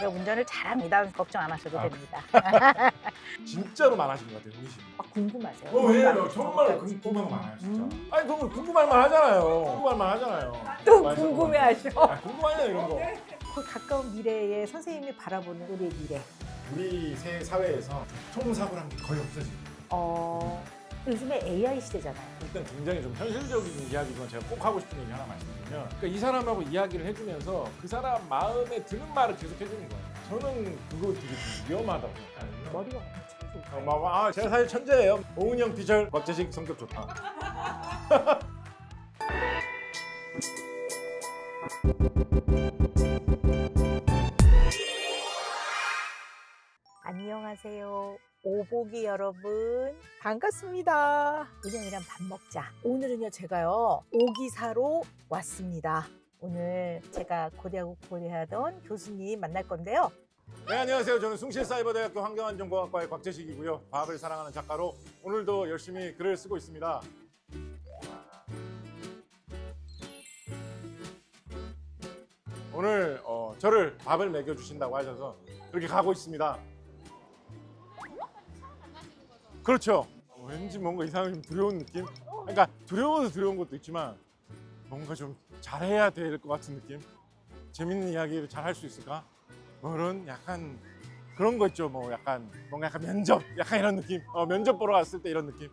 제가 운전을 잘합니다. 걱정 안 하셔도 됩니다. 진짜로 많아진 것 같아요, 호기심이. 궁금하세요? 왜요? 정말 궁금한 거 많아요, 진짜. 아니, 그러면 궁금할 만 하잖아요. 궁금할 만 하잖아요. 또 맞아. 궁금해하셔. 궁금하냐 이런 거. 그 가까운 미래에 선생님이 바라보는 우리의 미래. 우리 사회에서 교통사고란 게 거의 없어지고. 요즘에 AI 시대잖아요. 일단 굉장히 좀 현실적인 이야기지만 제가 꼭 하고 싶은 얘기 하나 말씀드리면, 그러니까 이 사람하고 이야기를 해주면서 그 사람 마음에 드는 말을 계속 해주는 거예요. 저는 그거 되게 좀 위험하다고 생각하거든요. 머리가 엄청 좋아요. 제가 사실 천재예요. 오은영 피셜 곽재식 성격 좋다. 안녕하세요. 오보기 여러분 반갑습니다. 은영이랑 밥 먹자. 오늘은요 제가요 오기사로 왔습니다. 오늘 제가 고대하고 고대하던 교수님 만날 건데요. 네, 안녕하세요. 저는 숭실사이버대학교 환경안전공학과의 곽재식이고요. 과학을 사랑하는 작가로 오늘도 열심히 글을 쓰고 있습니다. 오늘 저를 밥을 먹여주신다고 하셔서 그렇게 가고 있습니다. 그렇죠. 왠지 뭔가 이상하게 좀 두려운 느낌? 그러니까 두려워서 두려운 것도 있지만 뭔가 좀 잘해야 될 것 같은 느낌? 재밌는 이야기를 잘 할 수 있을까? 뭐 그런 약간 그런 거 있죠. 뭐 약간 뭔가 약간 면접 약간 이런 느낌. 면접 보러 갔을 때 이런 느낌.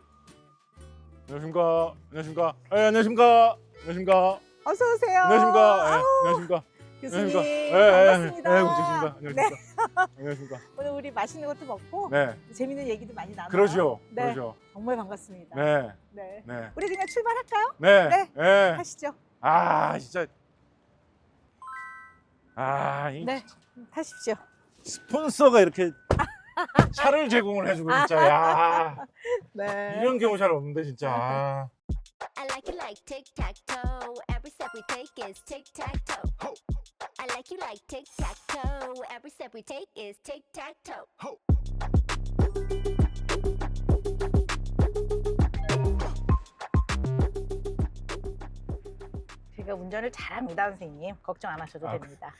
안녕하십니까. 안녕하십니까. 안녕하십니까. 안녕하십니까. 어서 오세요. 안녕하십니까. 안녕하십니까. 교수님 반갑습니다. 반갑습니다. 안녕하십니까. 안녕하십니까. 오늘 우리 맛있는 것도 먹고 네. 재밌는 얘기도 많이 나눠요. 그러죠. 네. 그러죠. 정말 반갑습니다. 네. 네. 네. 우리 그냥 출발할까요? 네. 네. 네. 하시죠. 진짜. 이 네. 타십시오. 스폰서가 이렇게 차를 제공을 해주고 진짜 야 네. 이런 경우 잘 없는데 진짜. I like it like tic-tac-toe. Every step we take is tic-tac-toe. I like you like tic-tac-toe. Every step we take is tic-tac-toe. 제가 운전을 잘합니다, 선생님. 걱정 안 하셔도 됩니다.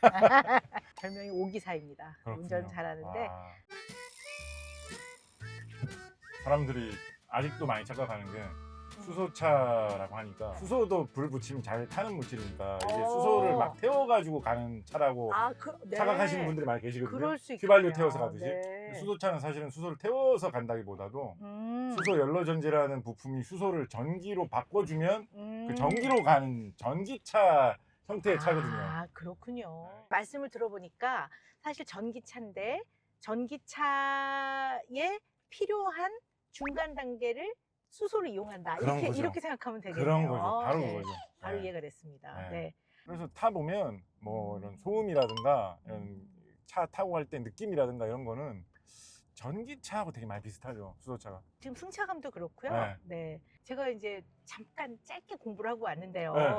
별명이 오기사입니다. 그렇군요. 운전 잘하는데 사람들이 아직도 많이 착각하는 게 수소차라고 하니까 수소도 불 붙이면 잘 타는 물질이니까 이게 수소를 막 태워가지고 가는 차라고 네. 착각하시는 분들이 많이 계시거든요. 그럴 수 휘발유 있겠네요. 태워서 가듯이. 네. 수소차는 사실은 수소를 태워서 간다기보다도 수소 연로전지라는 부품이 수소를 전기로 바꿔주면 그 전기로 가는 전기차 형태의 차거든요. 그렇군요. 말씀을 들어보니까 사실 전기차인데 전기차에 필요한 중간 단계를 수소를 이용한다. 그런 거죠. 이렇게 생각하면 되겠네요. 그런 거죠. 바로 네. 그거죠. 바로 네. 이해가 됐습니다. 네. 네. 그래서 타보면 뭐 이런 소음이라든가 이런 차 타고 갈 때 느낌이라든가 이런 거는 전기차하고 되게 많이 비슷하죠. 수소차가. 지금 승차감도 그렇고요. 네. 네. 제가 이제 잠깐 짧게 공부를 하고 왔는데요. 네.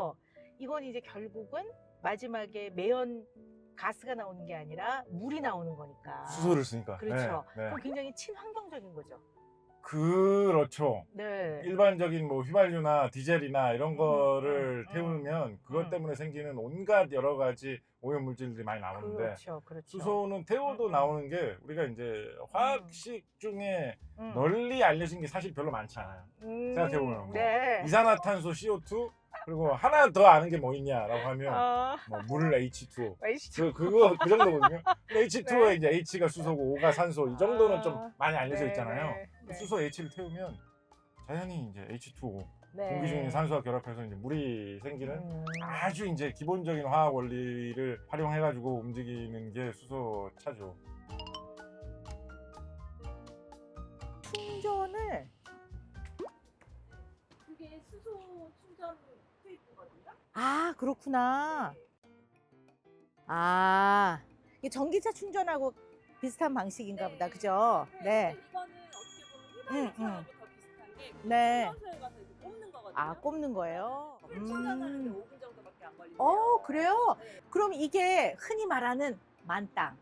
이건 이제 결국은 마지막에 매연 가스가 나오는 게 아니라 물이 나오는 거니까. 수소를 쓰니까. 그렇죠. 네. 네. 그럼 굉장히 친환경적인 거죠. 그렇죠. 네. 일반적인 뭐 휘발유나 디젤이나 이런 거를 태우면 그것 때문에 생기는 온갖 여러 가지 오염 물질들이 많이 나오는데 그렇죠. 수소는 태워도 나오는 게 우리가 이제 화학식 중에 널리 알려진 게 사실 별로 많지 않아요. 생각해보면 뭐 네. 이산화탄소 CO2 그리고 하나 더 아는 게 뭐 있냐라고 하면 뭐 물 H2O 그 정도거든요. H2에 네. 이제 H가 수소고 O가 산소 이 정도는 좀 많이 알려져 네, 있잖아요. 네. 수소 H를 태우면 자연히 이제 H2O 네. 공기 중에 있는 산소와 결합해서 이제 물이 생기는 아주 이제 기본적인 화학 원리를 활용해가지고 움직이는 게 수소차죠. 충전을 그게 수소 충전 테이프거든요. 그렇구나. 이게 전기차 충전하고 비슷한 방식인가 보다. 그죠? 네. 이거는 어떻게 보면 휘발유차하고 더 비슷한 게 네. 충전소에 가서 이렇게 꼽는 거거든요. 꼽는 거예요? 풀 충전하는데 5분 정도밖에 안 걸린대요. 그래요? 네. 그럼 이게 흔히 말하는 만땅.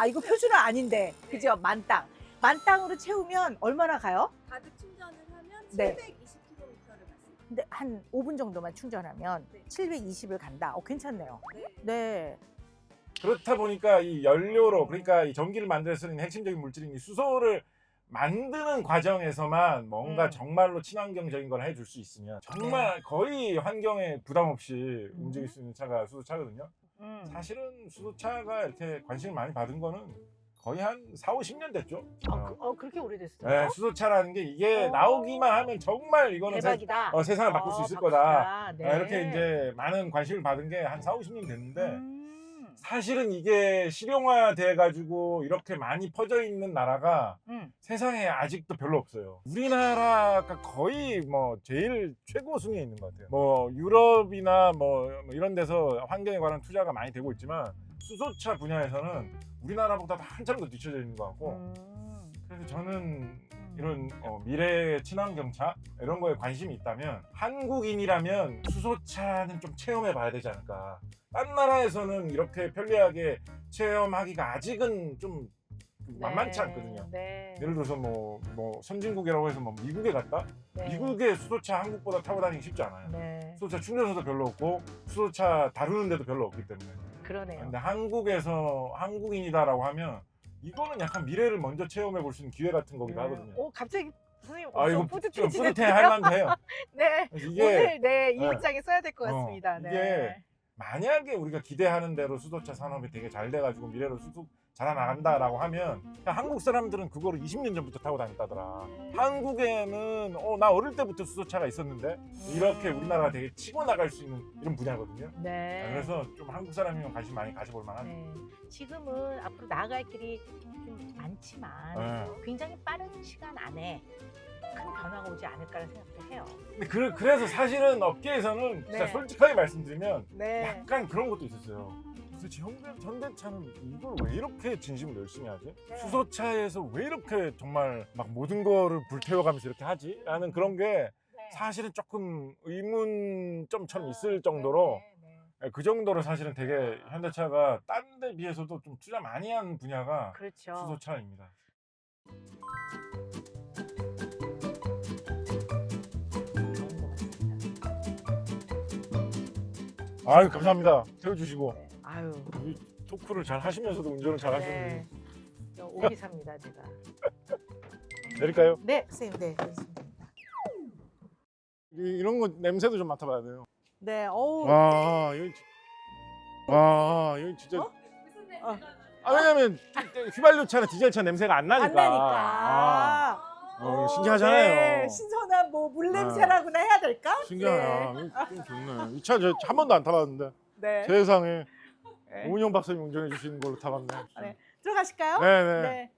이거 표준어 아닌데. 그죠? 만땅. 만땅으로 채우면 얼마나 가요? 가득 충전을 하면 네. 720km를 갔습니다. 근데 한 5분 정도만 충전하면 네. 720을 간다. 괜찮네요. 네. 네. 그렇다 보니까 이 연료로 그러니까 이 전기를 만들어 쓰는 핵심적인 물질인 이 수소를 만드는 과정에서만 뭔가 정말로 친환경적인 걸 해줄 수 있으면 정말 거의 환경에 부담 없이 움직일 수 있는 차가 수소차거든요. 사실은 수소차가 이렇게 관심을 많이 받은 거는 거의 한 4, 50년 됐죠. 그렇게 오래됐어요? 네, 수소차라는 게 이게 어. 나오기만 하면 정말 이거는 대박이다. 세상을 바꿀 수 있을 바꿀 거다. 수있다. 네. 이렇게 이제 많은 관심을 받은 게 한 4, 50년 됐는데 음. 사실은 이게 실용화돼 가지고 이렇게 많이 퍼져 있는 나라가 세상에 아직도 별로 없어요. 우리나라가 거의 뭐 제일 최고 순위에 있는 것 같아요. 뭐 유럽이나 뭐 이런 데서 환경에 관한 투자가 많이 되고 있지만 수소차 분야에서는 우리나라보다 한참 더 뒤쳐져 있는 것 같고 그래서 저는 이런 미래의 친환경차 이런 거에 관심이 있다면 한국인이라면 수소차는 좀 체험해 봐야 되지 않을까. 딴 나라에서는 이렇게 편리하게 체험하기가 아직은 좀 만만치 않거든요. 네. 예를 들어서 뭐 선진국이라고 해서 뭐 미국에 갔다? 네. 미국의 수소차 한국보다 타고 다니기 쉽지 않아요. 네. 수소차 충전소도 별로 없고 수소차 다루는 데도 별로 없기 때문에. 그러네요. 근데 한국에서 한국인이다라고 하면 이거는 약간 미래를 먼저 체험해 볼 수 있는 기회 같은 거기도 하거든요. 갑자기 선생님 아 이거 좀 뿌듯해지는데요? 뿌듯해 할 만해요. 네. 이게 오늘 이 네. 입장에 써야 될 것 같습니다. 이게 네. 만약에 우리가 기대하는 대로 수소차 산업이 되게 잘 돼가지고 미래로 쑥쑥 자라나간다라고 하면 한국 사람들은 그거를 20년 전부터 타고 다녔다더라. 한국에는 나 어릴 때부터 수소차가 있었는데 이렇게 우리나라가 되게 치고 나갈 수 있는 이런 분야거든요. 네. 그래서 좀 한국 사람이면 관심 많이 가져볼 만한. 네. 지금은 앞으로 나아갈 길이 좀 많지만 네. 굉장히 빠른 시간 안에 큰 변화가 오지 않을까라는 생각도 해요. 근데 그래서 사실은 업계에서는 진짜 네. 솔직하게 말씀드리면 네. 약간 그런 것도 있었어요. 도대체 현대차는 이걸 왜 이렇게 진심으로 열심히 하지? 네. 수소차에서 왜 이렇게 정말 막 모든 거를 불태워가면서 이렇게 하지? 라는 그런 게 사실은 조금 의문점처럼 있을 정도로 그 정도로 사실은 되게 현대차가 딴 데 비해서도 좀 투자 많이 한 분야가 그렇죠. 수소차입니다. 아유 감사합니다. 태워주시고 네. 아유. 이 토크를 잘 하시면서도 운전을 잘 하시는. 네. 오기사입니다, 제가. 내릴까요? 네, 선생님, 네, 알겠습니다. 이런 거 냄새도 좀 맡아봐야 돼요. 네, 어우. 와 이거 진짜. 무슨 냄새가 어. 나요? 왜냐면 휘발유차나 디젤차 냄새가 안 나니까. 안 나니까. 신기하잖아요. 네, 신선한 뭐 물냄새라고나 해야 될까? 신기하다. 좀 좋네. 이 차 저 한 번도 안 타봤는데 네. 세상에 네. 오은영 박사님 운전해 주시는 걸로 타봤네. 네. 들어가실까요? 네네. 네.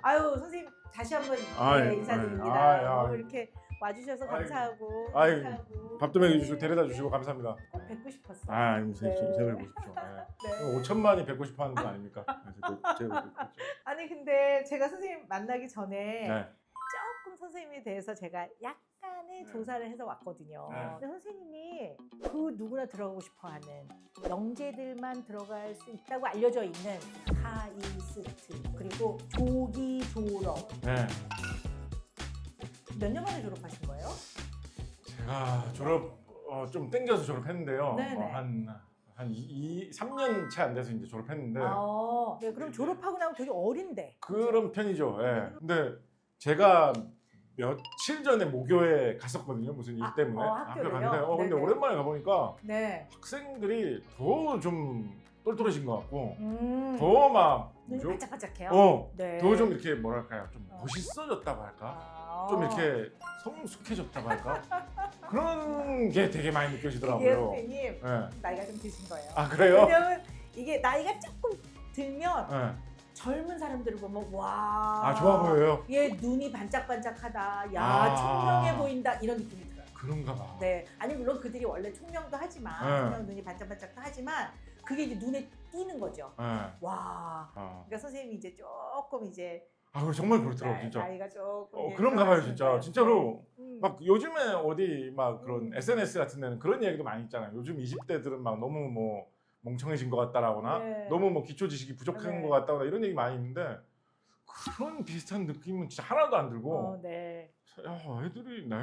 아유, 선생님 다시 한번 아유, 인사드립니다. 아유, 아유. 너무 이렇게 와주셔서 감사하고, 아유, 감사하고. 밥도 먹여주시고 데려다 주시고 감사합니다. 꼭 뵙고 싶었어요. 제발 보십시오. 네. 5천만이 뵙고 싶어 하는 분 아닙니까? 제가 뵙고 싶죠. 아니 근데 제가 선생님 만나기 전에 네. 조금 선생님에 대해서 제가 약간의 조사를 해서 왔거든요. 네. 근데 선생님이 그 누구나 들어가고 싶어하는 영재들만 들어갈 수 있다고 알려져 있는 카이스트 그리고 조기 졸업 네. 몇 년 만에 졸업하신 거예요? 제가 졸업 좀 땡겨서 졸업했는데요. 네네. 한 3년 채 안 돼서 이제 졸업했는데 네, 그럼 졸업하고 나면 되게 어린데. 그런 편이죠. 예. 근데 제가 며칠 전에 모교에 갔었거든요. 무슨 일 때문에 학교를요? 갔는데 근데 네네. 오랜만에 가보니까 네. 학생들이 더 좀 똘똘해진 것 같고 더 더 막 눈이 뭐죠? 반짝반짝해요. 네. 더 좀 이렇게 뭐랄까요? 좀 멋있어졌다고 할까? 아. 좀 이렇게 성숙해졌다고 할까? 그런 게 되게 많이 이게 느껴지더라고요. 선생님 예. 나이가 좀 드신 거예요. 아 그래요? 왜냐면 이게 나이가 조금 들면 예. 젊은 사람들을 보면 와. 좋아 보여요. 얘 눈이 반짝반짝하다. 야 아. 총명해 보인다. 이런 느낌이 들어요. 그런가 봐. 네. 아니 물론 그들이 원래 총명도 하지만 네. 그냥 눈이 반짝반짝도 하지만 그게 이제 눈에 띄는 거죠. 예. 와. 그러니까 선생님이 이제 조금 이제 그거 정말 그렇더라고요, 진짜. 나이가 조금 이제 그런가 봐요, 진짜. 들어가시는 진짜로. 거예요. 막 요즘에 어디 막 그런 SNS 같은 데는 그런 얘기도 많이 있잖아요. 요즘 20대들은 막 너무 뭐 멍청해진 것 같다라거나 네. 너무 뭐 기초 지식이 부족한 네. 것 같다거나 이런 얘기 많이 있는데 그런 비슷한 느낌은 진짜 하나도 안 들고 네. 야, 애들이 나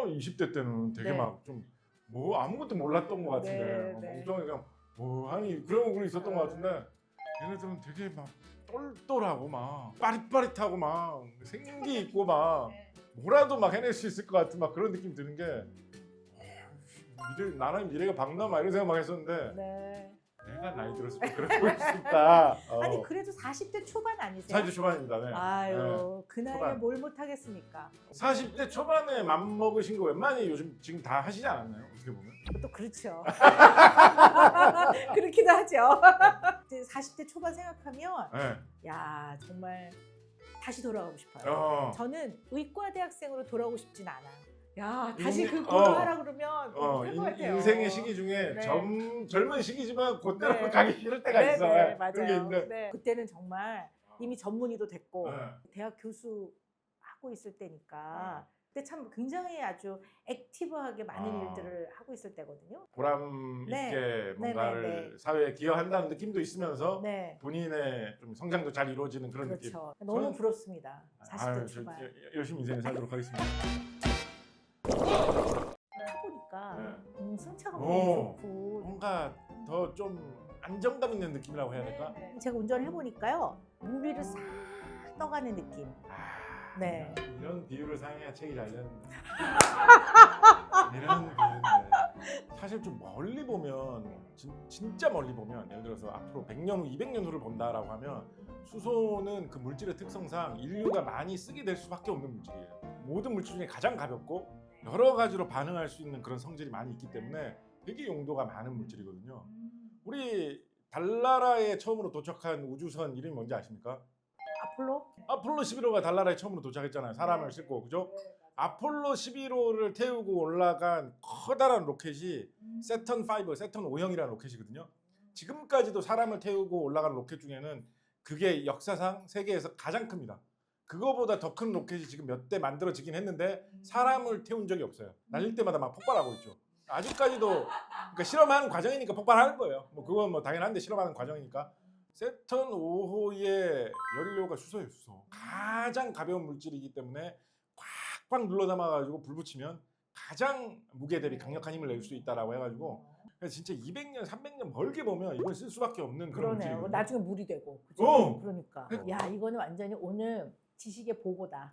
20대 때는 되게 네. 막 좀 뭐 아무것도 몰랐던 것 같은데 네, 네. 엄청 그냥 뭐 아니 그런 얼굴이 있었던 것 같은데 얘네들은 되게 막 똘똘하고 막 빠릿빠릿하고 막 생기 있고 막 뭐라도 막 해낼 수 있을 것 같은 막 그런 느낌 드는 게 나는 미래가 밝나 막 이런 생각 막 했었는데 네. 내가 나이 들었으면 그렇게 보일 수 있다. 아니 그래도 40대 초반 아니세요? 40대 초반입니다. 네. 아유 그 나이에 초반. 뭘 못하겠습니까? 40대 초반에 맘먹으신 거 웬만히 요즘 지금 다 하시지 않았나요? 어떻게 보면? 또 그렇죠. 그렇기도 하죠. 이제 40대 초반 생각하면 네. 야 정말 다시 돌아가고 싶어요. 저는 의과 대학생으로 돌아오고 싶진 않아요. 야 다시 그 고등하라 그러면 할것 같아요. 인생의 시기 중에 네. 젊은 시기지만 그때로 네. 가기 싫을 때가 네, 있어. 네, 그런 게 맞아요. 있는데. 네. 그때는 정말 이미 전문의도 됐고 네. 대학 교수 하고 있을 때니까 그때 참 굉장히 아주 액티브하게 많은 일들을 하고 있을 때거든요. 보람 네. 있게 뭔가를 네. 사회에 기여한다는 느낌도 있으면서 네. 본인의 좀 성장도 잘 이루어지는 그런 느낌. 그렇죠. 너무 저는- 부럽습니다. 40대 아유, 초반. 열심히 인생을 살도록 하겠습니다. 타보니까 승차가 오. 너무 좋고 뭔가 더 좀 안정감 있는 느낌이라고 해야 될까? 제가 운전을 해보니까요 무리를 싹 떠가는 느낌. 아, 네. 이런 비유를 사용해야 책이 잘 되는데. 이런 비유인데 사실 좀 멀리 보면 진짜 멀리 보면 예를 들어서 앞으로 100년 후, 200년 후를 본다라고 하면 수소는 그 물질의 특성상 인류가 많이 쓰게 될 수밖에 없는 물질이에요. 모든 물질 중에 가장 가볍고 여러 가지로 반응할 수 있는 그런 성질이 많이 있기 때문에 되게 용도가 많은 물질이거든요. 우리 달나라에 처음으로 도착한 우주선 이름이 뭔지 아십니까? 아폴로 11호가 달나라에 처음으로 도착했잖아요. 사람을 싣고, 그죠? 아폴로 11호를 태우고 올라간 커다란 로켓이 세턴 5, 세턴 5형이라는 로켓이거든요. 지금까지도 사람을 태우고 올라간 로켓 중에는 그게 역사상 세계에서 가장 큽니다. 그거보다 더 큰 로켓이 지금 몇 대 만들어지긴 했는데 사람을 태운 적이 없어요. 날릴 때마다 막 폭발하고 있죠. 아직까지도 그러니까 실험하는 과정이니까 폭발하는 거예요. 뭐 그건 뭐 당연한데 실험하는 과정이니까. 세턴 5호의 연료가 수소예요, 수소. 가장 가벼운 물질이기 때문에 꽉꽉 눌러 담아가지고 불 붙이면 가장 무게 대비 강력한 힘을 낼 수 있다라고 해가지고 그래서 진짜 200년, 300년 멀게 보면 이건 쓸 수밖에 없는 그런 그러네요. 물질이거든요. 나중에 물이 되고. 그죠? 어. 그러니까. 야 이거는 완전히 오늘 지식의 보고다.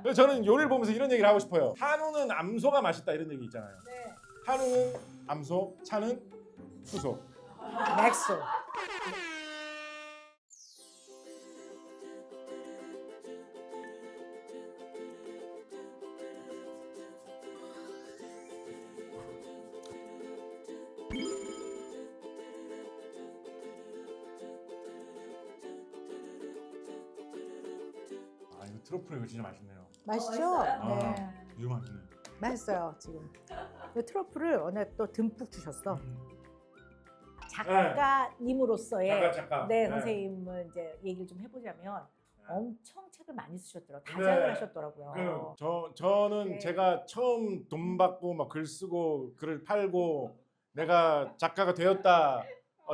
그래서 저는 요리를 보면서 이런 얘기를 하고 싶어요. 한우는 암소가 맛있다 이런 얘기 있잖아요. 한우는 암소, 차는 수소. 맥소. 아 이거 트러플 이거 진짜 맛있네요. 맛있죠? 아, 네. 이거 맛있네. 맛있어요 지금. 이 트러플을 오늘 또 듬뿍 주셨어. 음. 작가님으로서의 잠깐. 네, 선생님은 이제 얘기를 좀 해보자면 네. 엄청 책을 많이 쓰셨더라고요. 다작을 하셨더라고요. 저는 네. 제가 처음 돈 받고 막 글 쓰고 글을 팔고 내가 작가가 되었다.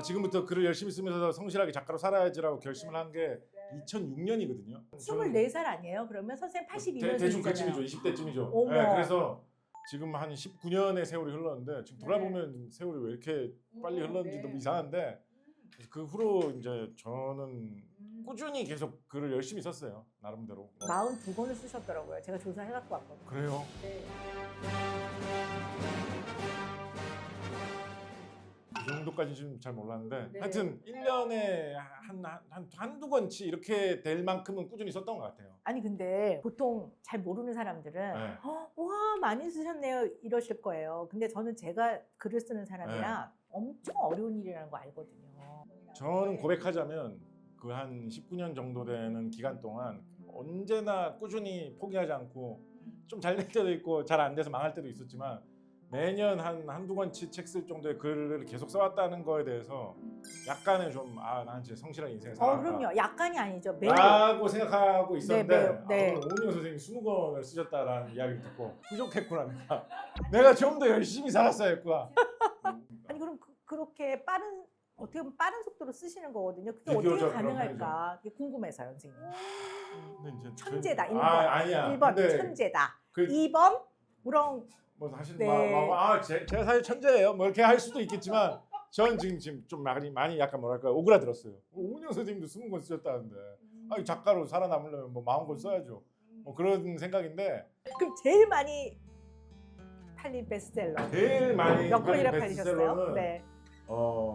지금부터 글을 열심히 쓰면서 성실하게 작가로 살아야지라고 결심을 한 게 2006년이거든요. 24살 아니에요? 그러면 선생님 82년생이잖아요. 대충 그쯤이죠. 20대쯤이죠. 어머. 네, 그래서 지금 한 19년의 세월이 흘렀는데 지금 돌아보면 세월이 왜 이렇게 빨리 흘렀는지 너무 이상한데 그 후로 이제 저는 꾸준히 계속 글을 열심히 썼어요. 나름대로. 42권을 쓰셨더라고요. 제가 조사해갖고 왔거든요. 그래요? 네. 이 정도까지 지금 잘 몰랐는데 네. 하여튼 1년에 한두 권치 이렇게 될 만큼은 꾸준히 썼던 것 같아요. 아니 근데 보통 잘 모르는 사람들은 네. 와 많이 쓰셨네요 이러실 거예요. 근데 저는 제가 글을 쓰는 사람이라 엄청 어려운 일이라는 거 알거든요. 저는 고백하자면 그 한 19년 정도 되는 기간 동안 언제나 꾸준히 포기하지 않고 좀 잘 될 때도 있고 잘 안 돼서 망할 때도 있었지만 매년 한두 권치 책 쓸 정도의 글을 계속 써왔다는 거에 대해서 약간의 좀 난 진짜 성실한 인생을 살았다 그럼요. 약간이 아니죠. 매일. 라고 생각하고 있었는데 매우, 네. 오늘 오은영 선생님이 20권을 쓰셨다라는 이야기를 듣고 부족했구나 내가 좀 더 열심히 살았어야 했구나. 아니 그럼 그렇게 빠른 어떻게 보면 빠른 속도로 쓰시는 거거든요. 그게 비교적 어떻게 그런 가능할까? 그게 궁금해서요, 선생님. 근데 이제 천재다. 1번. 아니야. 1번 근데 천재다. 그- 2번 우렁. 뭐 사실 네. 제가 사실 천재예요. 뭐 이렇게 할 수도 있겠지만 저는 지금 좀 많이 약간 뭐랄까 오그라들었어요. 오은영 선생님도 20권 쓰셨다는데 아니 작가로 살아남으려면 뭐 40권 써야죠. 뭐 그런 생각인데 그럼 제일 많이 팔린 베스트셀러. 제일 많이 몇 권이나 팔린 팔리셨어요? 베스트셀러는 네.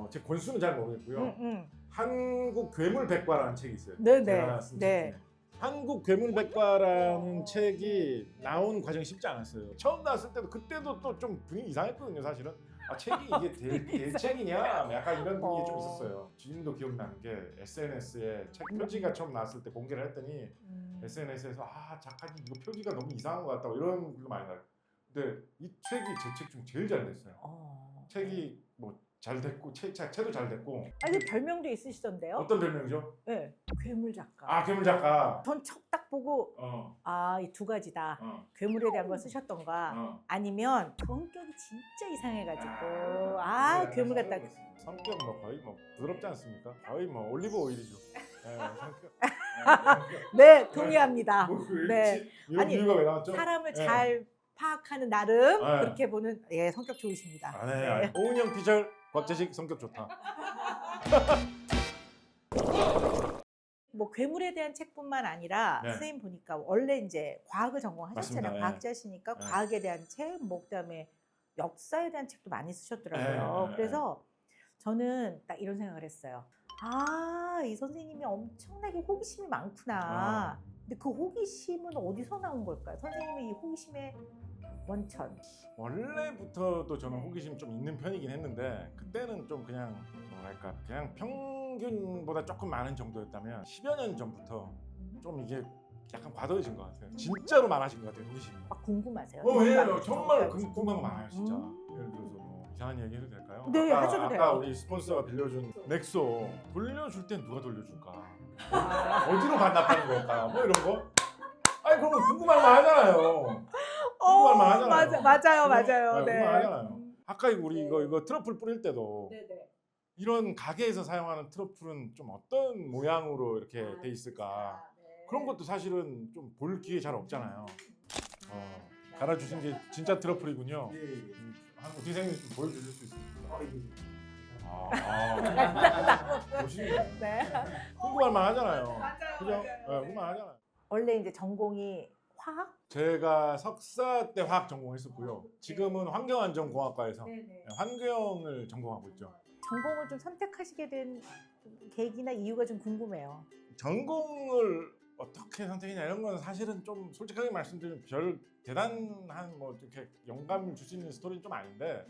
제 권수는 잘 모르겠고요. 음. 한국 괴물백과라는 책이 있어요. 네, 제가 네. 쓴 네. 책 중에. 한국 괴물백과라는 책이 나온 과정이 쉽지 않았어요. 처음 나왔을 때도 그때도 또 좀 분위기 이상했거든요, 사실은. 아 책이 이게 대책이냐? 약간 이런 분위기 좀 있었어요. 지금도 기억나는 게 SNS에 책 표지가 처음 나왔을 때 공개를 했더니 SNS에서 작가님 이거 표지가 너무 이상한 것 같다고 이런 글도 많이 나요. 근데 이 책이 제 책 중 제일 잘 됐어요. 책이 뭐 잘 됐고 책도 잘 됐고. 아니 별명도 있으시던데요? 어떤 별명이죠? 네. 괴물 작가. 괴물 작가. 전 딱 보고 이 두 가지다. 괴물에 대한 걸 쓰셨던가 아니면 성격이 진짜 이상해가지고 괴물 같다. 성격 뭐 거의 뭐 부드럽지 않습니까? 거의 뭐 올리브 오일이죠. 네, 성격. 네, 동의합니다. 네. 이런 아니, 이유가 왜 나왔죠? 사람을 네. 잘 파악하는 나름 네. 그렇게 보는 성격 좋으십니다. 네. 오은영 피셜 곽재식 성격 좋다. 뭐 괴물에 대한 책뿐만 아니라 네. 선생님 보니까 원래 이제 과학을 전공하셨잖아요. 맞습니다. 네. 과학자시니까 네. 과학에 대한 책, 뭐 그다음에 역사에 대한 책도 많이 쓰셨더라고요. 네. 그래서 저는 딱 이런 생각을 했어요. 이 선생님이 엄청나게 호기심이 많구나. 근데 그 호기심은 어디서 나온 걸까요? 선생님의 이 호기심의 원천. 원래부터도 저는 네. 호기심 좀 있는 편이긴 했는데 그때는 좀 그냥 뭐랄까 그냥 평균보다 조금 많은 정도였다면 10여 년 전부터 좀 이게 약간 과도해진 것 같아요. 진짜로 많아진 것 같아요, 호기심이. 막 궁금하세요? 왜냐면 정말 궁금한 거 많아요, 진짜. 예를 들어서 뭐 이상한 얘기 해도 될까요? 네, 하셔도 돼요. 아까 우리 스폰서가 빌려준 넥소 돌려줄 땐 누가 돌려줄까? 어디로 반납하는 걸까? 뭐 이런 거? 아니 그러면 궁금할 만 하잖아요. 궁금할 만 하잖아요. 맞아요. 네, 궁금할 만 하잖아요. 아까 우리 이거 트러플 뿌릴 때도 네네. 이런 가게에서 사용하는 트러플은 좀 어떤 모양으로 이렇게 돼 있을까? 그런 것도 사실은 좀 볼 기회 잘 없잖아요. 갈아주신 게 진짜 트러플이군요. 우리 선생님 좀 보여주실 수 있습니까? 보시네. 네. 궁금할 만 하잖아요. 그죠? 네, 궁금할 하잖아요. 원래 이제 전공이 화학? 제가 석사 때 화학 전공했었고요. 지금은 환경안전공학과에서 환경을 전공하고 있죠. 전공을 좀 선택하시게 된 계기나 이유가 좀 궁금해요. 전공을 어떻게 선택했냐 이런 건 사실은 좀 솔직하게 말씀드리면 별 대단한 뭐 이렇게 영감을 줄 수 있는 스토리는 좀 아닌데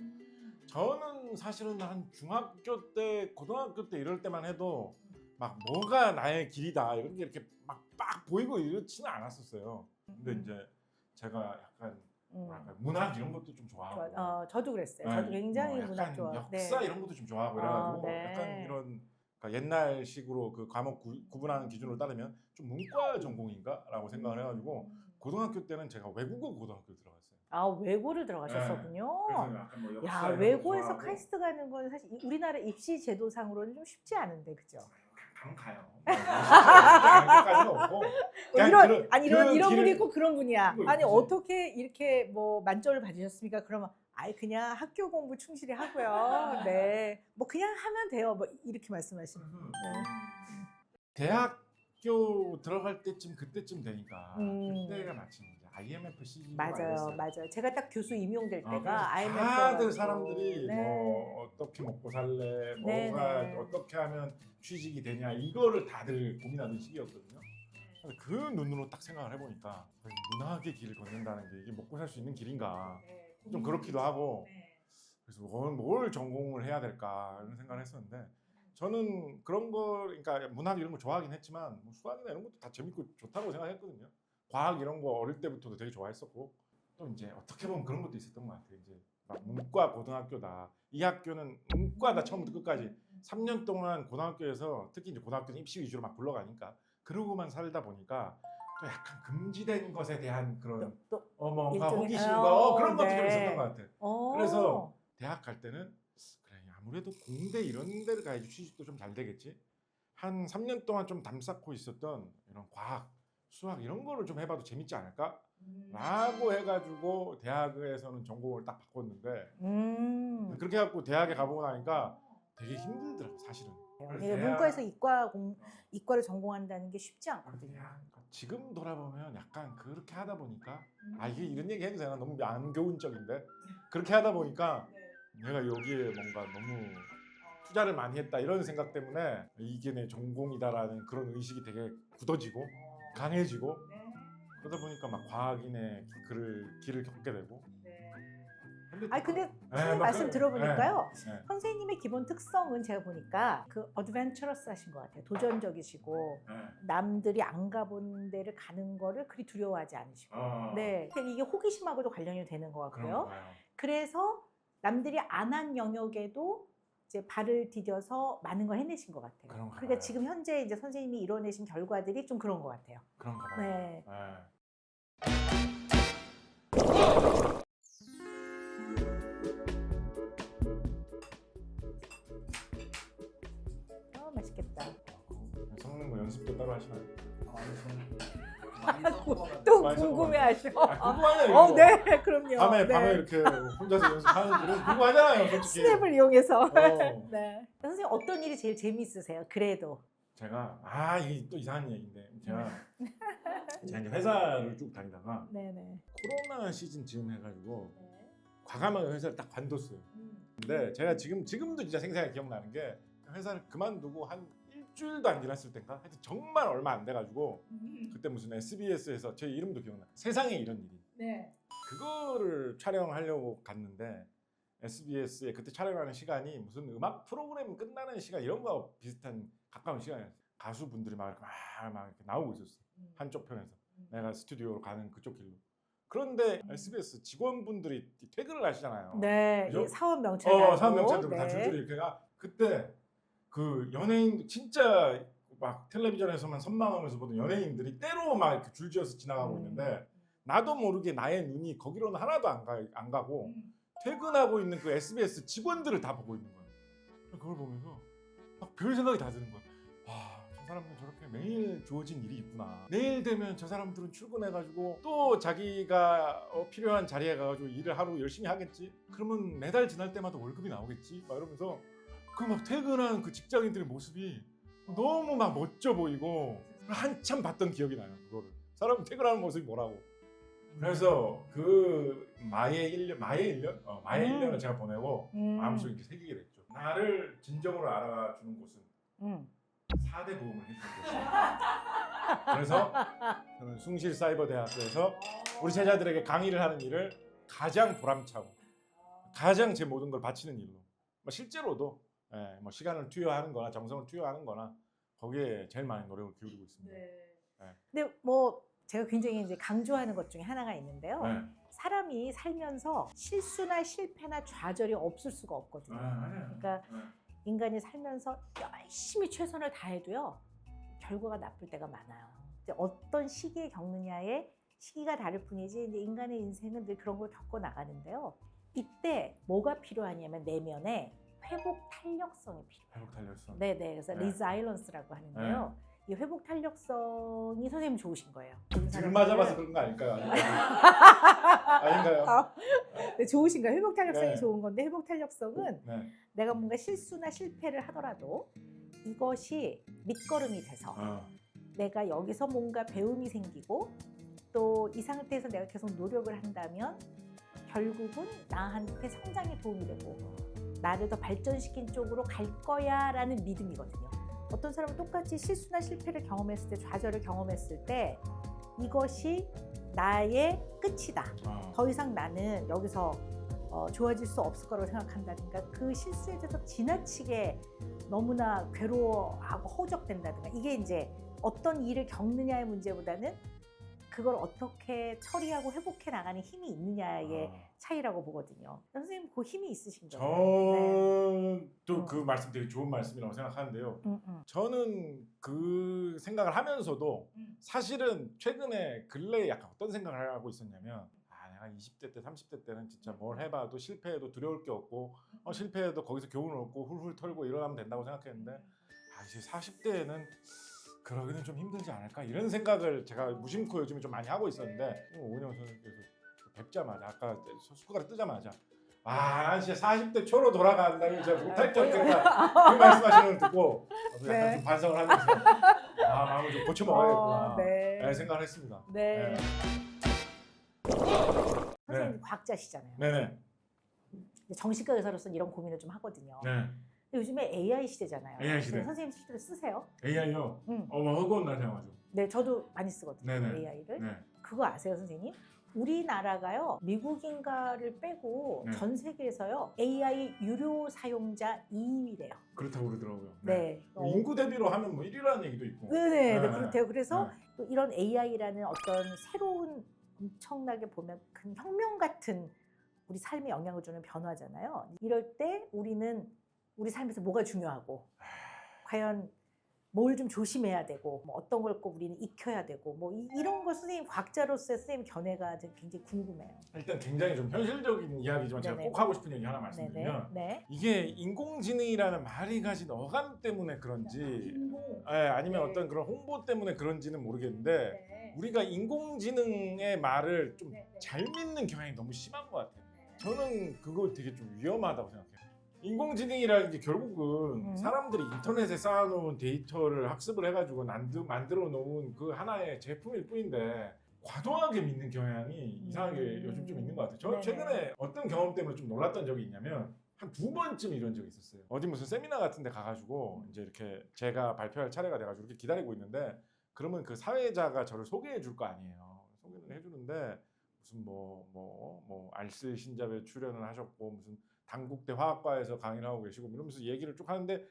저는 사실은 한 중학교 때 고등학교 때 이럴 때만 해도 막 뭐가 나의 길이다 이런 게 이렇게 막 보이고 이렇지는 않았었어요. 근데 이제 제가 약간 뭐랄까 문학 이런 것도 좀 좋아하고 저도 그랬어요. 네, 저도 굉장히 약간 문학 좋아. 역사 이런 것도 좀 좋아하고 이래가지고 네. 약간 이런 그러니까 옛날식으로 그 과목 구분하는 기준으로 따르면 좀 문과 전공인가라고 생각을 해가지고 고등학교 때는 제가 외국어 고등학교 들어갔어요. 외고를 들어가셨었군요. 그래서 약간 뭐 역사 야, 이런 것도 외고에서 좋아하고. 카이스트 가는 건 사실 우리나라 입시 제도상으로는 좀 쉽지 않은데, 그죠? 가요. 까지는 없고. 그냥 이런 길을- 분이 있고 그런 분이야. 그거 아니 있지. 어떻게 이렇게 뭐 만점을 받으셨습니까? 그러면 그냥 학교 공부 충실히 하고요. 네, 뭐 그냥 하면 돼요. 뭐 이렇게 말씀하시는. 대학교 들어갈 때쯤 그때쯤 되니까 음. 그때가 마침 이제 IMF 시즌 맞아요. 제가 딱 교수 임용될 때가 그래서 IMF 다들 사람들이 네. 뭐 어떻게 먹고 살래, 네, 뭐가 네. 어떻게 하면 취직이 되냐 이거를 다들 고민하는 시기였거든요. 근데 그 눈으로 딱 생각을 해보니까 문학의 길을 걷는다는 게 이게 먹고 살 수 있는 길인가 좀 그렇기도 하고 그래서 뭘 전공을 해야 될까 이런 생각을 했었는데 저는 그런 거 그러니까 문학 이런 거 좋아하긴 했지만 뭐 수학이나 이런 것도 다 재밌고 좋다고 생각했거든요. 과학 이런 거 어릴 때부터도 되게 좋아했었고 또 이제 어떻게 보면 그런 것도 있었던 것 같아요. 이제 막 문과 고등학교다. 이 학교는 문과다 처음부터 끝까지 3년 동안 고등학교에서 특히 이제 고등학교는 입시 위주로 막 굴러가니까 그러고만 살다 보니까 또 약간 금지된 것에 대한 그런 뭔가 일종의- 호기심과 그런 것도 좀 네. 있었던 것 같아요. 그래서 대학 갈 때는 그래 아무래도 공대 이런 데를 가야지 취직도 좀 잘 되겠지. 한 3년 동안 좀 담쌓고 있었던 이런 과학, 수학 이런 거를 좀 해봐도 재밌지 않을까? 라고 해가지고 대학에서는 전공을 딱 바꿨는데 그렇게 해갖고 대학에 가보고 나니까 되게 힘들더라고 사실은. 네, 문과에서 이과를 전공한다는 게 쉽지 않거든요. 지금 돌아보면 약간 그렇게 하다 보니까 이게 이런 얘기 해도 되나? 너무 안 교훈적인데 그렇게 하다 보니까 내가 여기에 뭔가 너무 투자를 많이 했다 이런 생각 때문에 이게 내 전공이다라는 그런 의식이 되게 굳어지고 강해지고 그러다 보니까 막 과학인의 길을 겪게 되고. 근데 네, 선생님 말씀 들어보니까요. 네. 선생님의 기본 특성은 제가 보니까 그 어드벤처러스 하신 것 같아요. 도전적이시고 남들이 안 가본 데를 가는 거를 그리 두려워하지 않으시고. 네, 그러니까 이게 호기심하고도 관련이 되는 것 같고요. 그래서 남들이 안 한 영역에도 이제 발을 디뎌서 많은 걸 해내신 것 같아요. 그러니까 지금 현재 이제 선생님이 이뤄내신 결과들이 좀 그런 것 같아요. 그런가 봐요. 네. 맛있겠다. 섞는 거 연습도 따로 하시나요? 또 많이 궁금해하셔. 궁금하네요. 네, 그럼요. 밤에 이렇게 혼자서 연습하는 줄은 궁금하잖아요, 솔직히. 스냅을 이용해서. 네. 선생님 어떤 일이 제일 재미있으세요? 그래도. 제가 이게 또 이상한 얘기인데 제가 이제 회사를 쭉 다니다가 네네. 코로나 시즌 즈음 해가지고 과감하게 회사를 딱 관뒀어요. 근데 제가 지금도 진짜 생생하게 기억나는 게 회사를 그만두고 한 일주일도 안 지났을 때인가? 하여튼 정말 얼마 안 돼가지고 그때 무슨 SBS에서 제 이름도 기억나. 세상에 이런 일이. 네. 그거를 촬영하려고 갔는데 SBS에 그때 촬영하는 시간이 무슨 음악 프로그램 끝나는 시간 이런 거 비슷한 가까운 시간이었어요. 가수분들이 막 이렇게 나오고 있었어요. 한쪽 편에서 내가 스튜디오로 가는 그쪽 길로. 그런데 SBS 직원분들이 퇴근을 하시잖아요. 네. 그죠? 사원 명찰. 사원 명찰들 다 줄줄이 이렇게 그때 그 연예인 진짜 막 텔레비전에서만 선망하면서 보던 연예인들이 때로 막 이렇게 줄지어서 지나가고 있는데 나도 모르게 나의 눈이 거기로는 하나도 안 가고 퇴근하고 있는 그 SBS 직원들을 다 보고 있는 거예요. 그걸 보면서 막 별 생각이 다 드는 거예요. 저 사람들 저렇게 매일 주어진 일이 있구나. 내일 되면 저 사람들은 출근해가지고 또 자기가 필요한 자리에 가가지고 일을 하루 열심히 하겠지. 그러면 매달 지날 때마다 월급이 나오겠지. 막 이러면서 그 막 퇴근한 그 직장인들의 모습이 너무 막 멋져 보이고 한참 봤던 기억이 나요. 그거를 사람 퇴근하는 모습이 뭐라고. 그래서 그 마의 1년을 제가 보내고 마음속에 이렇게 새기게 됐죠. 나를 진정으로 알아주는 곳은 4대 보험을 해주는 곳이에요. 그래서 저는 숭실사이버대학교에서 우리 제자들에게 강의를 하는 일을 가장 보람차고 가장 제 모든 걸 바치는 일로 실제로도 뭐 시간을 투여하는 거나 정성을 투여하는 거나 거기에 제일 많은 노력을 기울이고 있습니다. 근데 뭐 제가 굉장히 이제 강조하는 것 중에 하나가 있는데요. 사람이 살면서 실수나 실패나 좌절이 없을 수가 없거든요. 그러니까 인간이 살면서 열심히 최선을 다해도요 결과가 나쁠 때가 많아요. 이제 어떤 시기에 겪느냐에 시기가 다를 뿐이지 이제 인간의 인생은 늘 그런 걸 겪어 나가는데요. 이때 뭐가 필요하냐면 내면에 회복 탄력성이 필요해요. 회복 탄력성. 네네. 그래서 리자일런스라고 하는데요. 이 회복 탄력성이 선생님 좋으신 거예요. 들 맞아봐서 그런 거 아닐까요? 아닌가요? 네, 좋으신가요? 회복 탄력성이 좋은 건데 회복 탄력성은 네. 내가 뭔가 실수나 실패를 하더라도 이것이 밑거름이 돼서 내가 여기서 뭔가 배움이 생기고 또 이 상태에서 내가 계속 노력을 한다면 결국은 나한테 성장에 도움이 되고 나를 더 발전시킨 쪽으로 갈 거야 라는 믿음이거든요. 어떤 사람은 똑같이 실수나 실패를 경험했을 때 좌절을 경험했을 때 이것이 나의 끝이다. 더 이상 나는 여기서 좋아질 수 없을 거라고 생각한다든가 그 실수에 대해서 지나치게 너무나 괴로워하고 허우적된다든가 이게 이제 어떤 일을 겪느냐의 문제보다는 그걸 어떻게 처리하고 회복해 나가는 힘이 있느냐의 차이라고 보거든요. 선생님 그 힘이 있으신 거예요. 저도 그 말씀 되게 좋은 말씀이라고 생각하는데요. 저는 그 생각을 하면서도 사실은 최근에 근래에 약간 어떤 생각을 하고 있었냐면 내가 한 20대 때 30대 때는 진짜 뭘 해봐도 실패해도 두려울 게 없고 실패해도 거기서 교훈을 얻고 훌훌 털고 일어나면 된다고 생각했는데 이제 40대에는 그러기는 좀 힘들지 않을까 이런 생각을 제가 무심코 요즘에 좀 많이 하고 있었는데 오은영 선생님께서 뵙자마자 아까 숟가락 뜨자마자 난 진짜 40대 초로 돌아간다면 진짜 못할 게 없겠다 그 말씀하시는 걸 듣고 저도 약간 네. 좀 반성을 하면서 마음을 좀 고쳐 먹어야겠구나 네. 생각을 했습니다. 네. 네. 선생님 과학자시잖아요. 네네. 정신과 의사로서는 이런 고민을 좀 하거든요. 네. 근데 요즘에 AI 시대잖아요. AI 시대. 선생님 실제로 쓰세요? AI요? 응. 허구한 날 생각하죠. 네, 저도 많이 쓰거든요. 네네. AI를. 네. 그거 아세요, 선생님? 우리나라가요, 미국인가를 빼고 네. 전 세계에서요, AI 유료 사용자 2위래요. 그렇다고 그러더라고요. 네. 인구 대비로 하면 뭐 1위라는 얘기도 있고. 네, 네. 그렇대요. 그래서 네. 또 이런 AI라는 어떤 새로운 엄청나게 보면 큰 혁명 같은 우리 삶에 영향을 주는 변화잖아요. 이럴 때 우리는 우리 삶에서 뭐가 중요하고 과연 뭘 좀 조심해야 되고 뭐 어떤 걸 꼭 우리는 익혀야 되고 뭐 이런 걸 선생님 과학자로서의 선생님 견해가 굉장히 궁금해요. 일단 굉장히 좀 현실적인 이야기지만 제가 네네. 꼭 하고 싶은 얘기 하나 말씀드리면 네. 이게 인공지능이라는 말이 가진 어감 때문에 그런지 아니면 네. 어떤 그런 홍보 때문에 그런지는 모르겠는데 네. 우리가 인공지능의 말을 좀 네. 잘 믿는 경향이 너무 심한 것 같아요. 저는 그거 되게 좀 위험하다고 생각해요. 인공지능이라는 게 결국은 사람들이 인터넷에 쌓아놓은 데이터를 학습을 해가지고 만들어 놓은 그 하나의 제품일 뿐인데 과도하게 믿는 경향이 이상하게 요즘 좀 있는 것 같아요. 저 네네. 최근에 어떤 경험 때문에 좀 놀랐던 적이 있냐면 한 2번쯤 이런 적이 있었어요. 어디 무슨 세미나 같은 데 가가지고 이제 이렇게 제가 발표할 차례가 돼가지고 이렇게 기다리고 있는데 그러면 그 사회자가 저를 소개해 줄 거 아니에요. 소개를 해주는데 무슨 뭐 알쓸 신잡에 출연을 하셨고 무슨 단국대 화학과에서 강의를 하고 계시고 이러면서 얘기를 쭉 하는데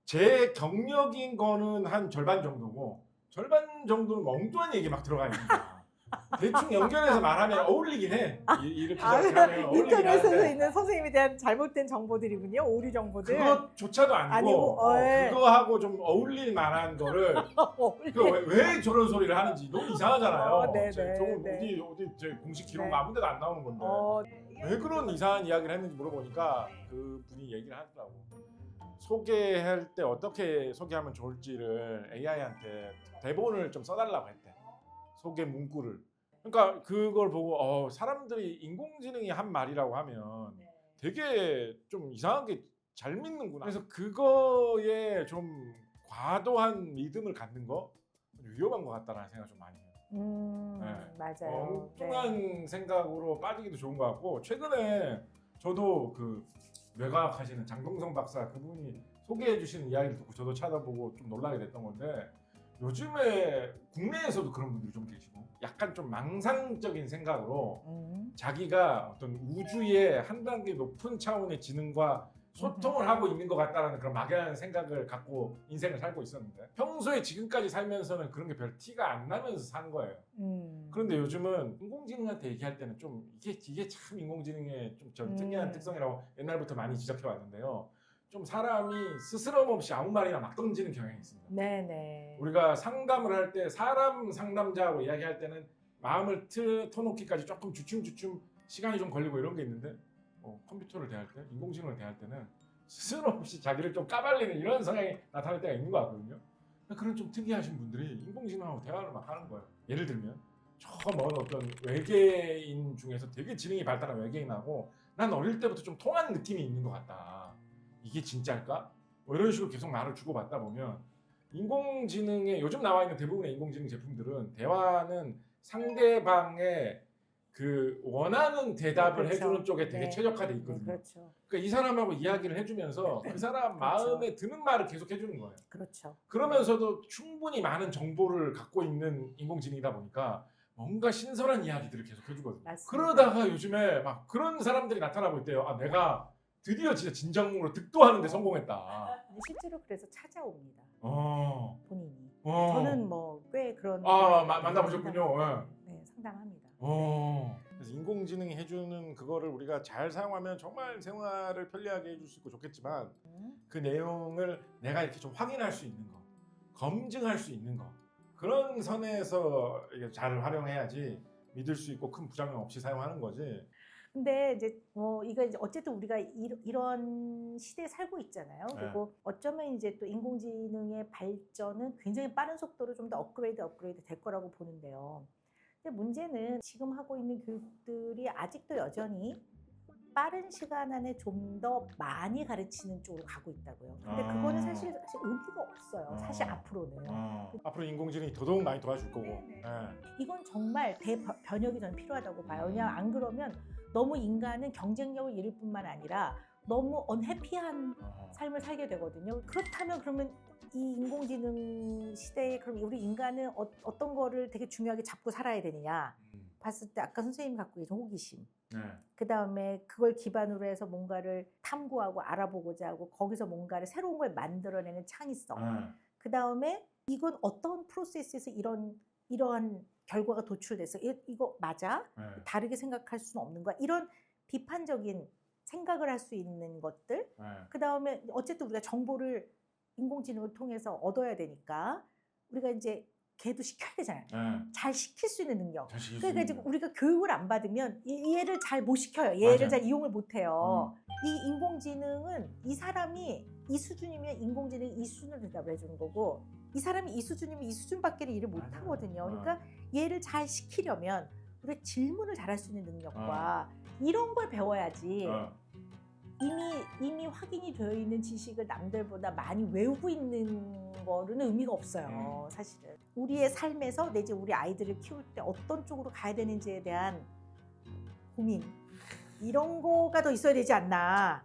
제 경력인 거는 한 절반 정도고 절반 정도는 엉뚱한 얘기 막 들어가 있는 거야. 대충 연결해서 말하면 어울리긴 해. 이렇게 하면 어울리긴 인터넷에서 하는데 있는 선생님에 대한 잘못된 정보들이군요. 오류 정보들. 그것조차도 아니고 예. 그거하고 좀 어울릴 만한 거를 왜 저런 소리를 하는지 너무 이상하잖아요. 네네. 저건 네. 어디 제 공식 기록 네. 아무 데도 안 나오는 건데 왜 그런 이상한 이야기를 했는지 물어보니까 그 분이 얘기를 하더라고. 소개할 때 어떻게 소개하면 좋을지를 AI한테 대본을 좀 써달라고 했대. 소개 문구를. 그러니까 그걸 보고 사람들이 인공지능이 한 말이라고 하면 되게 좀 이상하게 잘 믿는구나. 그래서 그거에 좀 과도한 믿음을 갖는 거 위험한 것 같다라는 생각 좀 많이 해요. 네. 맞아요. 엉뚱한 생각으로 빠지기도 좋은 것 같고 최근에 저도 그 뇌과학 하시는 장동성 박사 그분이 소개해 주시는 이야기를 듣고 저도 찾아보고 좀 놀라게 됐던 건데 요즘에 국내에서도 그런 분들이 좀 계시고 약간 좀 망상적인 생각으로 자기가 어떤 우주의 한 단계 높은 차원의 지능과 소통을 하고 있는 것 같다라는 그런 막연한 생각을 갖고 인생을 살고 있었는데 평소에 지금까지 살면서는 그런 게 별 티가 안 나면서 사는 거예요. 그런데 요즘은 인공지능한테 얘기할 때는 좀 이게 참 인공지능의 좀 특이한 특성이라고 옛날부터 많이 지적해 왔는데요. 좀 사람이 스스럼 없이 아무 말이나 막 던지는 경향이 있습니다. 네네. 우리가 상담을 할 때 사람 상담자하고 이야기할 때는 마음을 터놓기까지 조금 주춤주춤 시간이 좀 걸리고 이런 게 있는데 컴퓨터를 대할 때, 인공지능을 대할 때는 스스럼 없이 자기를 좀 까발리는 이런 성향이 나타날 때가 있는 것 같거든요. 그런 좀 특이하신 분들이 인공지능하고 대화를 막 하는 거예요. 예를 들면 저 먼 어떤 외계인 중에서 되게 지능이 발달한 외계인하고 난 어릴 때부터 좀 통한 느낌이 있는 것 같다. 이게 진짜일까? 뭐 이런 식으로 계속 말을 주고받다 보면 인공지능에 요즘 나와 있는 대부분의 인공지능 제품들은 대화는 상대방의 그 원하는 대답을 그렇죠. 해주는 쪽에 되게 네. 최적화돼 있거든요. 그렇죠. 그러니까 이 사람하고 이야기를 해주면서 그 사람 그렇죠. 마음에 드는 말을 계속 해주는 거예요. 그렇죠. 그러면서도 충분히 많은 정보를 갖고 있는 인공지능이다 보니까 뭔가 신선한 이야기들을 계속 해주거든요. 맞습니다. 그러다가 요즘에 막 그런 사람들이 나타나고 있대요. 내가 드디어 진짜 진정으로 득도하는데 성공했다. 근데 실제로 그래서 찾아옵니다. 본인이. 어. 저는 뭐 꽤 그런 만나보셨군요. 네, 상담합니다. 그래서 인공지능이 해주는 그거를 우리가 잘 사용하면 정말 생활을 편리하게 해줄 수 있고 좋겠지만 그 내용을 내가 이렇게 좀 확인할 수 있는 거, 검증할 수 있는 거 그런 선에서 잘 활용해야지 믿을 수 있고 큰 부작용 없이 사용하는 거지. 근데 이제 이거 이제 어쨌든 우리가 이런 시대에 살고 있잖아요. 네. 그리고 어쩌면 이제 또 인공지능의 발전은 굉장히 빠른 속도로 좀 더 업그레이드 될 거라고 보는데요. 근데 문제는 지금 하고 있는 교육들이 아직도 여전히 빠른 시간 안에 좀 더 많이 가르치는 쪽으로 가고 있다고요. 근데 그거는 사실 의미가 없어요. 사실 앞으로는. 앞으로 인공지능이 더더욱 많이 도와줄 거고. 네네. 예. 이건 정말 대변혁이 저는 필요하다고 봐요. 왜냐하면 안 그러면 너무 인간은 경쟁력을 잃을 뿐만 아니라 너무 언해피한 삶을 살게 되거든요. 그렇다면 그러면 이 인공지능 시대에 그럼 우리 인간은 어떤 거를 되게 중요하게 잡고 살아야 되느냐 봤을 때 아까 선생님이 갖고 계신 호기심, 네. 그 다음에 그걸 기반으로 해서 뭔가를 탐구하고 알아보고자 하고 거기서 뭔가를 새로운 걸 만들어내는 창의성, 그 다음에 이건 어떤 프로세스에서 이러한 결과가 도출돼서 이거 맞아? 네. 다르게 생각할 수는 없는 거야. 이런 비판적인 생각을 할 수 있는 것들. 네. 그 다음에 어쨌든 우리가 정보를 인공지능을 통해서 얻어야 되니까 우리가 이제 걔도 시켜야 되잖아요. 네. 잘 시킬 수 있는 능력. 잘 시킬 수 그러니까 있는 지금 우리가 교육을 안 받으면 얘를 잘 못 시켜요. 얘를 맞아요. 잘 이용을 못 해요. 이 인공지능은 이 사람이 이 수준이면 인공지능이 이 수준으로 대답을 해주는 거고 이 사람이 이 수준이면 이 수준밖에 일을 못 맞아요. 하거든요. 그러니까 얘를 잘 시키려면 우리가 질문을 잘할 수 있는 능력과 이런 걸 배워야지 이미 확인이 되어 있는 지식을 남들보다 많이 외우고 있는 거는 의미가 없어요. 사실은 우리의 삶에서 내지 우리 아이들을 키울 때 어떤 쪽으로 가야 되는지에 대한 고민 이런 거가 더 있어야 되지 않나.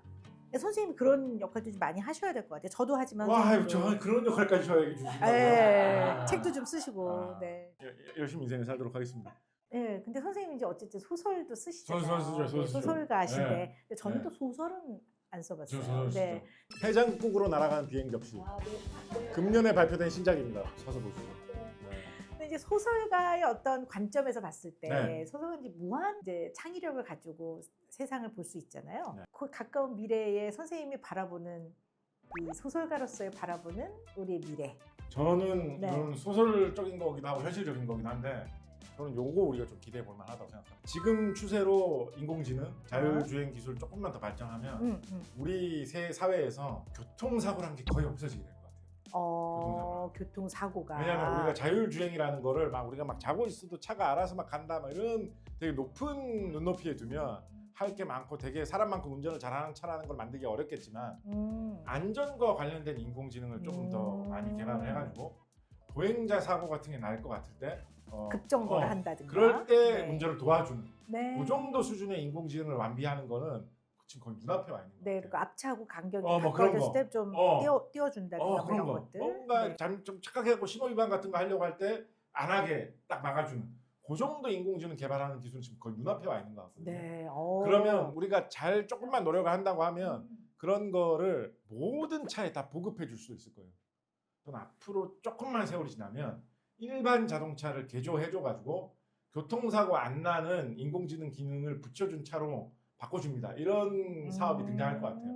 선생님이 그런 역할도 좀 많이 하셔야 될 것 같아요. 저도 하지만 와, 선생님도. 저 그런 역할까지 저 얘기 주신다고요? 예, 책도 좀 쓰시고. 아. 네. 열심히 인생을 살도록 하겠습니다. 예, 근데 선생님이 이제 어쨌든 소설도 쓰시잖아요. 소설 쓰죠, 소설 쓰죠. 소설가신데, 네. 근데 저는 네. 또 소설은 안 써봤어요. 저 소설 네. 쓰죠. 해장국으로 날아가는 비행 접시. 아, 네. 금년에 발표된 신작입니다. 사서 보시고. 네. 근데 이제 소설가의 어떤 관점에서 봤을 때 네. 소설은 이제 무한 이제 창의력을 가지고 세상을 볼 수 있잖아요. 네. 그 가까운 미래에 선생님이 바라보는 이 소설가로서의 바라보는 우리의 미래. 저는 네. 이건 소설적인 거기도 하고 현실적인 거긴 한데 저는 요거 우리가 좀 기대해 볼 만하다고 생각합니다. 지금 추세로 인공지능, 자율주행 기술 조금만 더 발전하면 우리 사회에서 교통사고라는 게 거의 없어지게 될 것 같아요. 교통사고가. 왜냐하면 우리가 자율주행이라는 거를 막 우리가 막 자고 있어도 차가 알아서 막 간다 막 이런 되게 높은 눈높이에 두면 할 게 많고 되게 사람만큼 운전을 잘하는 차라는 걸 만들기 어렵겠지만 안전과 관련된 인공지능을 조금 더 많이 개발을 해가지고 보행자 사고 같은 게 날 것 같을 때 급정거를 한다든가. 그럴 때 네. 운전을 도와주는 네. 그 정도 수준의 인공지능을 완비하는 거는 지금 거의 눈앞에 와 있는 것 네, 같아요. 그 앞차하고 간격이 뭐 그런 가까워졌을 거. 때 좀 띄워준다든가 그런 이런 거. 것들. 뭔가 네. 좀 착각해갖고 신호 위반 같은 거 하려고 할 때 안 하게 딱 막아주는 그 정도 인공지능 개발하는 기술은 지금 거의 눈앞에 와 있는 것 같거든요. 네. 그러면 우리가 잘 조금만 노력을 한다고 하면 그런 거를 모든 차에 다 보급해 줄 수 있을 거예요. 저는 앞으로 조금만 세월이 지나면 일반 자동차를 개조해줘가지고 교통사고 안 나는 인공지능 기능을 붙여준 차로 바꿔줍니다. 이런 사업이 등장할 것 같아요.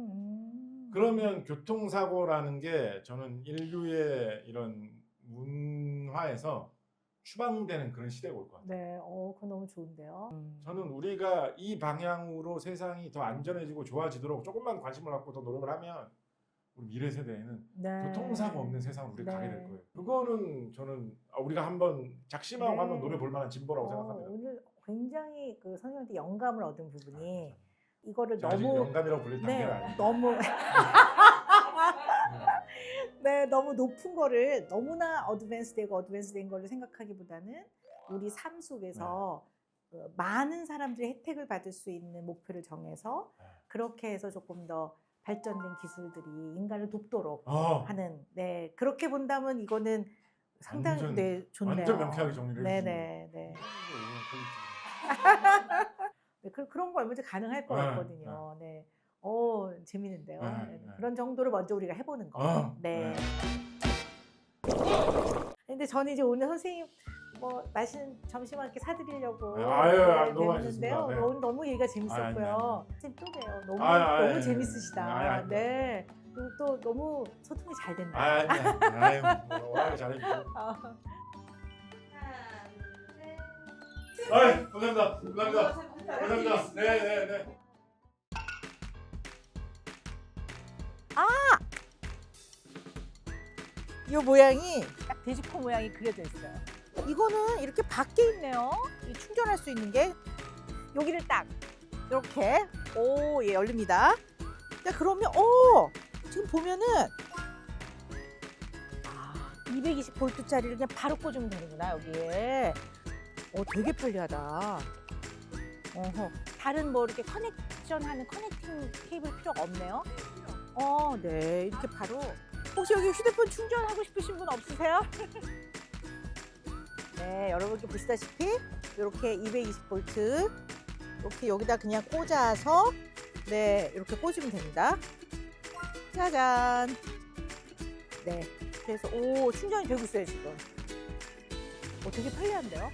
그러면 교통사고라는 게 저는 인류의 이런 문화에서 추방되는 그런 시대가 올 것 같아요. 네, 그거 너무 좋은데요. 저는 우리가 이 방향으로 세상이 더 안전해지고 좋아지도록 조금만 관심을 갖고 더 노력을 하면 우리 미래 세대에는 네. 교통사고 없는 세상으로 우리가 네. 가게 될 거예요. 그거는 저는 우리가 한번 작심하고 네. 한번 노려볼 만한 진보라고 생각합니다. 오늘 굉장히 그 선생님한테 영감을 얻은 부분이 이거를 아직 너무 영감이라고 불릴 단계가 아니에요. 너무 네, 너무 높은 거를 너무나 어드밴스된 거를 생각하기보다는 우리 삶 속에서 많은 사람들이 혜택을 받을 수 있는 목표를 정해서 그렇게 해서 조금 더 발전된 기술들이 인간을 돕도록 하는 네 그렇게 본다면 이거는 상당히 완전, 네, 좋네요. 완전 명쾌하게 정리를 해주시네요. 네네 네. 네, 그런 거 얼마든지 가능할 것 네, 같거든요. 네. 재밌는데요. 네, 네. 네. 그런 정도로 먼저 우리가 해보는 거. 네. 근데 저는 이제 오늘 선생님 뭐 맛있는 점심 한 끼 사드리려고 너무 했는데요. 맛있습니다. 네. 너무 얘기가 재밌었고요. 선생님 또 봬요. 너무 아니, 재밌으시다. 네. 그리고 또 너무 소통이 잘 된다. 워낙에 잘해주고. 아. 하나, 둘, 셋. 아이, 감사합니다. 감사합니다. 네. 이 모양이 딱 돼지코 모양이 그려져 있어요. 이거는 이렇게 밖에 있네요. 이 충전할 수 있는 게 여기를 딱 이렇게 예, 열립니다. 자, 그러면 지금 보면은 220V짜리를 그냥 바로 꽂으면 되는구나 여기에. 되게 편리하다. 다른 뭐 이렇게 커넥션하는 커넥팅 케이블 필요가 없네요. 네, 이렇게 바로. 혹시 여기 휴대폰 충전하고 싶으신 분 없으세요? 네, 여러분께 보시다시피 이렇게 220V 이렇게 여기다 그냥 꽂아서 네, 이렇게 꽂으면 됩니다. 짜잔. 네, 그래서 충전이 되고 있어요 지금. 되게 편리한데요?